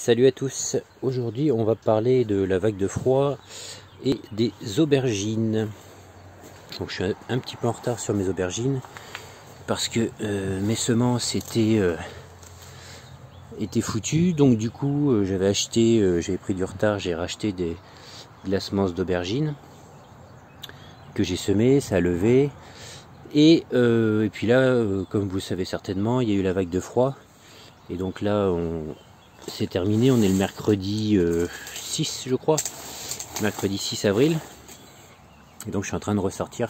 Salut à tous, aujourd'hui on va parler de la vague de froid et des aubergines. Donc je suis un petit peu en retard sur mes aubergines parce que mes semences étaient foutues, donc du coup j'avais pris du retard, j'ai racheté de la semence d'aubergines que j'ai semé, ça a levé et puis là comme vous le savez certainement, il y a eu la vague de froid et donc là c'est terminé, on est le mercredi 6 je crois, mercredi 6 avril, et donc je suis en train de ressortir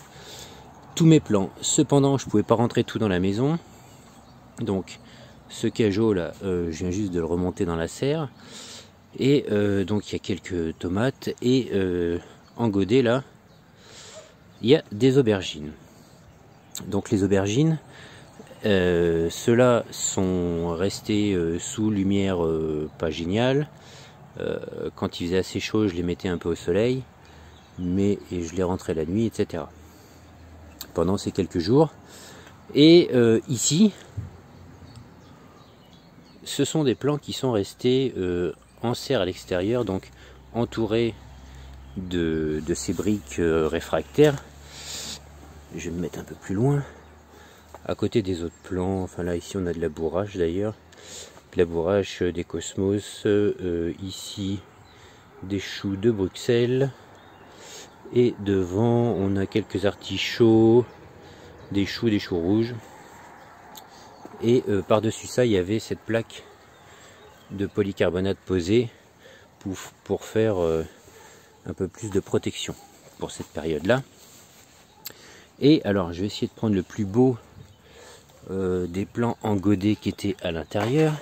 tous mes plants. Cependant je pouvais pas rentrer tout dans la maison, donc ce cajot là, je viens juste de le remonter dans la serre, et donc il y a quelques tomates, et en godet là, il y a des aubergines. Donc les aubergines, ceux-là sont restés sous lumière pas géniale. Quand il faisait assez chaud, je les mettais un peu au soleil, mais je les rentrais la nuit, etc. pendant ces quelques jours. Et ici, ce sont des plants qui sont restés en serre à l'extérieur, donc entourés de ces briques réfractaires. Je vais me mettre un peu plus loin, à côté des autres plants. Enfin là, ici on a de la bourrache d'ailleurs, de la bourrache, des cosmos, ici des choux de Bruxelles, et devant on a quelques artichauts, des choux rouges, et par-dessus ça il y avait cette plaque de polycarbonate posée pour faire un peu plus de protection pour cette période là. Et alors je vais essayer de prendre le plus beau des plants en godet qui étaient à l'intérieur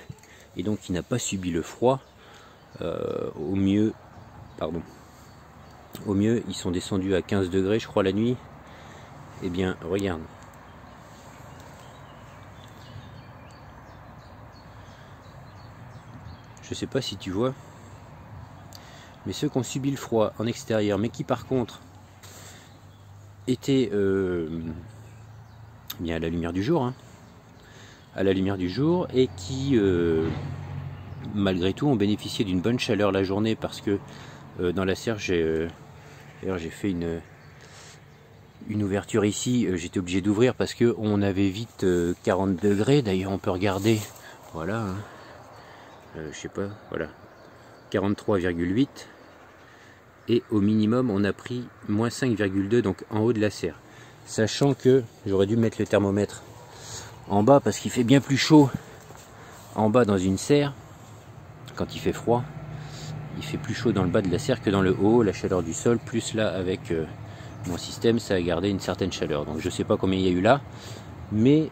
et donc qui n'a pas subi le froid. Au mieux ils sont descendus à 15 degrés je crois la nuit. Et bien regarde, je sais pas si tu vois, mais ceux qui ont subi le froid en extérieur mais qui par contre étaient bien à la lumière du jour, hein, à la lumière du jour, et qui malgré tout ont bénéficié d'une bonne chaleur la journée, parce que dans la serre j'ai fait une ouverture ici, j'étais obligé d'ouvrir parce que on avait vite 40 degrés. D'ailleurs on peut regarder, voilà, hein, je sais pas, voilà, 43,8, et au minimum on a pris moins 5,2, donc en haut de la serre, sachant que j'aurais dû mettre le thermomètre en bas parce qu'il fait bien plus chaud en bas dans une serre. Quand il fait froid, il fait plus chaud dans le bas de la serre que dans le haut, la chaleur du sol, plus là avec mon système, ça a gardé une certaine chaleur. Donc je sais pas combien il y a eu là, mais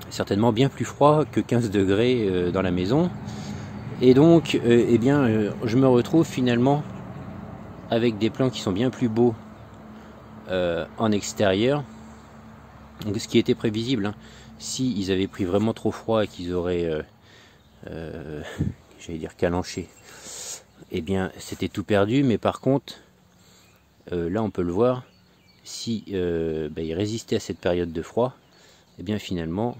certainement bien plus froid que 15 degrés dans la maison. Et donc eh bien je me retrouve finalement avec des plants qui sont bien plus beaux en extérieur. Donc ce qui était prévisible, hein. Si ils avaient pris vraiment trop froid et qu'ils auraient j'allais dire calanché, eh bien c'était tout perdu. Mais par contre là on peut le voir, si ils résistaient à cette période de froid, et bien finalement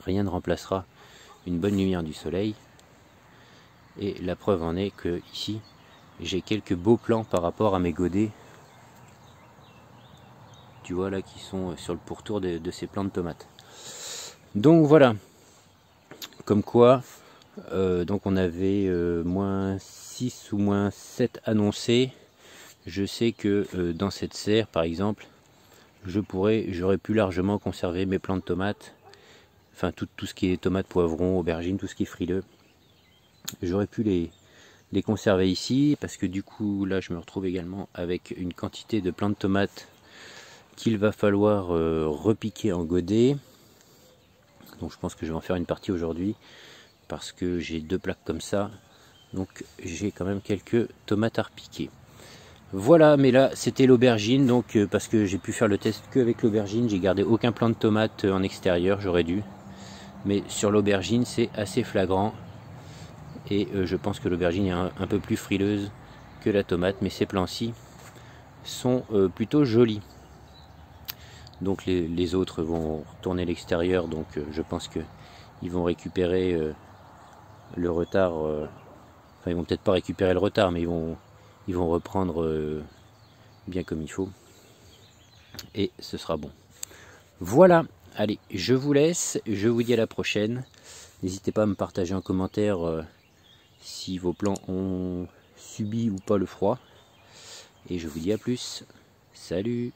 rien ne remplacera une bonne lumière du soleil. Et la preuve en est que ici j'ai quelques beaux plants par rapport à mes godets, tu vois là, qui sont sur le pourtour de ces plants de tomates. Donc voilà, comme quoi donc on avait moins 6 ou moins 7 annoncés. Je sais que dans cette serre par exemple, j'aurais pu largement conserver mes plants de tomates, enfin tout ce qui est tomates, poivrons, aubergines, tout ce qui est frileux. J'aurais pu les conserver ici, parce que du coup là je me retrouve également avec une quantité de plants de tomates qu'il va falloir repiquer en godet. Donc je pense que je vais en faire une partie aujourd'hui, parce que j'ai 2 plaques comme ça, donc j'ai quand même quelques tomates à repiquer. Voilà, mais là c'était l'aubergine, donc parce que j'ai pu faire le test que avec l'aubergine, j'ai gardé aucun plant de tomate en extérieur, j'aurais dû, mais sur l'aubergine c'est assez flagrant, et je pense que l'aubergine est un peu plus frileuse que la tomate, mais ces plants-ci sont plutôt jolis. Donc les autres vont retourner à l'extérieur, donc je pense qu'ils vont récupérer le retard, enfin ils vont peut-être pas récupérer le retard, mais ils vont reprendre bien comme il faut. Et ce sera bon. Voilà, allez, je vous laisse, je vous dis à la prochaine. N'hésitez pas à me partager en commentaire si vos plants ont subi ou pas le froid. Et je vous dis à plus. Salut!